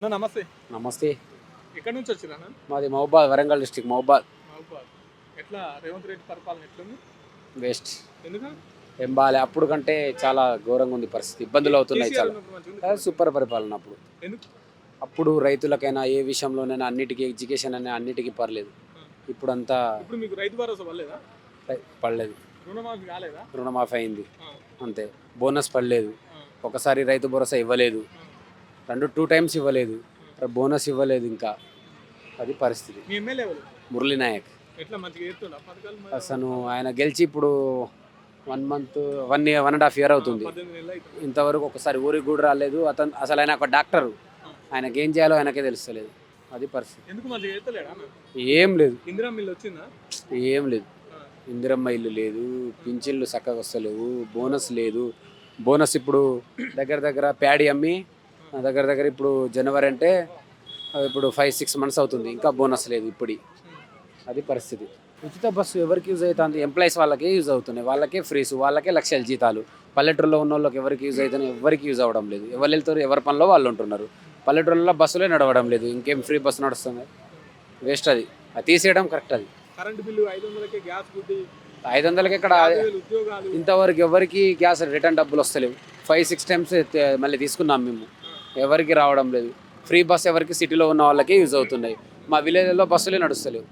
నమస్తే. నమస్తే. ఎక్కడి నుంచి వచ్చిరన్న? మాది మహబూబాద్, వరంగల్ డిస్ట్రిక్ట్ మహబూబాద్. మహబూబాద్. ఎట్లా రేవంత్ రెడ్డి పరిపాలన ఎట్లుంది? వేస్ట్. ఎందుకు? ఏం బాలే, అప్పుడు కంటే చాలా ఘోరంగా ఉంది పరిస్థితి, ఇబ్బందులు అవుతున్నాయి కేసీఆర్ చాలా. ఉన్నప్పుడు మంచిగా ఉంది. సూపర్ పరిపాలన అప్పుడు. ఎందుకు? అప్పుడు రైతులకైనా ఏ విషయంలోనైనా అన్నిటికీ, ఎడ్యుకేషన్ అనే అన్నిటికీ పర్లేదు. ఇప్పుడు అంతా ఇప్పుడు మీకు రైతు భరోసా పడలేదా? పడలేదు. రుణమాఫీ కాలేదా? రుణమాఫీ అయింది ఆ, అంతే. బోనస్ పడలేదు. ఆ, ఒకసారి రైతు భరోసా ఇవ్వలేదు, ఆ. 2 టైమ్స్ ఇవ్వలేదు, బోనస్ ఇవ్వలేదు. ఇంకా అది పరిస్థితి. మీ ఎమ్మెల్యే ఎవరు? మురళీ నాయక్ ఎట్లా మంచిగా చేస్తుండా పథకాలు? అసలు ఆయన గెలిచి ఇప్పుడు 1.5 ఇయర్ అవుతుంది. 18 నెలలు అవుతుంది. ఇంతవరకు ఒకసారి ఊరికి కూడా రాలేదు. అసలు ఆయన ఒక డాక్టరు, ఆయనకి ఏం చేయాలో ఆయనకే తెలుస్తలేదు. అది పరిస్థితి. ఎందుకు మంచిగా చేస్తలేడా? ఏం లేదు, ఇందిరా మిల్లు వచ్చిందా? ఏం లేదు. ఆ, ఇందిరమ్మ ఇల్లు లేదు, పింఛన్లు చక్కగా వస్తలేవు, బోనస్ లేదు. బోనస్ ఇప్పుడు దగ్గర ప్యాడీ అమ్మి దగ్గర ఇప్పుడు జనవరి అంటే ఇప్పుడు 5-6 మంత్స్ అవుతుంది, ఇంకా బోనస్ లేదు ఇప్పుడు. అది పరిస్థితి. ఉచిత బస్సు ఎవరికి యూజ్ అవుతుంది? ఎంప్లాయీస్ వాళ్ళకే యూజ్ అవుతున్నాయి, వాళ్ళకే ఫ్రీస్, వాళ్ళకే లక్షల జీతాలు. పల్లెటూరులో ఉన్న వాళ్ళకి ఎవరికి యూజ్ అవుతున్నాయి? ఎవరికి యూజ్ అవ్వడం లేదు. ఎవరు వెళ్తారు? ఎవరి పనిలో వాళ్ళు ఉంటున్నారు. పల్లెటూరులో బస్సులే నడవడం లేదు, ఇంకేం ఫ్రీ బస్సు నడుస్తుంది? వేస్ట్. అది తీసేయడం కరెక్ట్. అది కరెంటు బిల్లు 500కే గ్యాస్ బుడ్డి 500కి ఇక్కడ 50,000 ఉద్యోగాలు. ఇంతవరకు ఎవరికి గ్యాస్ రిటర్న్ డబ్బులు వస్తలేవు. 5-6 టైమ్స్ మళ్ళీ తీసుకున్నాం మేము, ఎవరికి రావడం లేదు. ఫ్రీ బస్ ఎవరికి సిటీలో ఉన్న వాళ్ళకే యూజ్ అవుతున్నాయి, మా విలేజ్లో బస్సులే నడుస్తలేవు.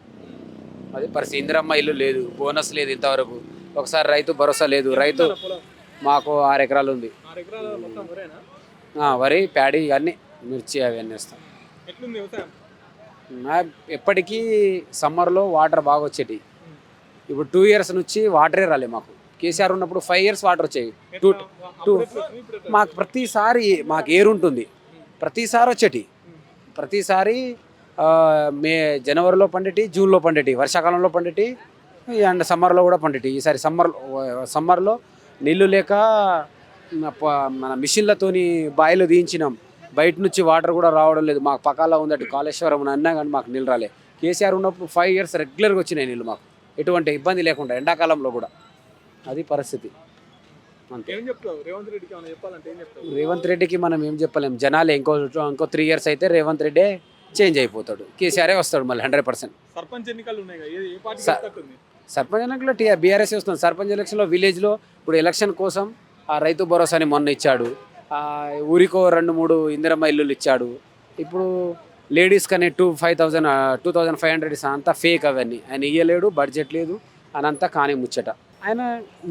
అది పరిస్థితి. ఇందిరమ్మ ఇల్లు లేదు, బోనస్ లేదు ఇంతవరకు. ఒకసారి రైతు భరోసా లేదు. రైతు పొలం మాకు 6 ఎకరాలు ఉంది. 6 ఎకరాల మొత్తం వరేనా? వరి, ప్యాడీ, అన్నీ, మిర్చి అవన్నీ వేస్తాం. ఎట్లుంది వ్యవసాయం? ఎప్పటికీ సమ్మర్లో వాటర్ బాగా వచ్చేటి. ఇప్పుడు 2 ఇయర్స్ నుంచి వాటరే రాలే మాకు. కేసీఆర్ ఉన్నప్పుడు 5 ఇయర్స్ వాటర్ వచ్చాయి. ఎట్లా? టూ అప్పుడు ఎట్లా వచ్చింది? ఇప్పుడు ఎట్లా? మాకు ప్రతిసారి మాకు ఏరు ఉంటుంది, ప్రతిసారి వచ్చేటి. ప్రతిసారి జనవరిలో పండేటి, జూన్లో పండేటి, వర్షాకాలంలో పండేటి, అండ్ సమ్మర్లో కూడా పండేటి. ఈసారి సమ్మర్లో నీళ్లు లేక మన మిషన్లతోని బాయిలు దించినాం. బయట నుంచి వాటర్ కూడా రావడం లేదు. మాకు పక్కలో ఉందట కాళేశ్వరం అన్నా కానీ మాకు నీళ్ళు రాలే. కేసీఆర్ ఉన్నప్పుడు 5 ఇయర్స్ రెగ్యులర్గా వచ్చినాయి నీళ్ళు మాకు, ఎటువంటి ఇబ్బంది లేకుండా, ఎండాకాలంలో కూడా. అది పరిస్థితి. అంతే. ఏం చెప్తావు రేవంత్ రెడ్డికి? ఏమైనా చెప్పాలంటే ఏం చెప్తావు? రేవంత్ రెడ్డికి మనం ఏం చెప్పలేం. జనాలే ఇంకో 3 ఇయర్స్ అయితే రేవంత్ రెడ్డే చేంజ్ అయిపోతాడు, కేసీఆరే వస్తాడు మళ్ళీ 100%. సర్పంచ్ ఎన్నికలు ఉన్నాయి కదా, ఏ పార్టీ స- గెలుస్తుంది? సర్పంచ్ ఎన్నికల్లో బీఆర్ఎస్ వస్తుంది. సర్పంచ్ ఎలక్షన్లో విలేజ్లో ఇప్పుడు ఎలక్షన్ కోసం ఆ రైతు భరోసాని మొన్న ఇచ్చాడు. ఊరికో 2-3 ఇందిరమ్మ ఇల్లులు ఇచ్చాడు. ఇప్పుడు లేడీస్ కానీ 2,500 ఇస్తాను, అంతా ఫేక్ అవన్నీ. ఆయన ఇయ్యలేడు, బడ్జెట్ లేదు, అనంతా కానీ ముచ్చట. ఆయన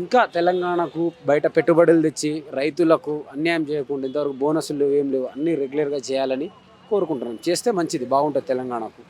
ఇంకా తెలంగాణకు బయట పెట్టుబడులు తెచ్చి రైతులకు అన్యాయం చేయకుండా, ఇంతవరకు బోనస్లు ఏం లేవు, అన్నీ రెగ్యులర్గా చేయాలని కోరుకుంటున్నాం. చేస్తే మంచిది, బాగుంటుంది తెలంగాణకు.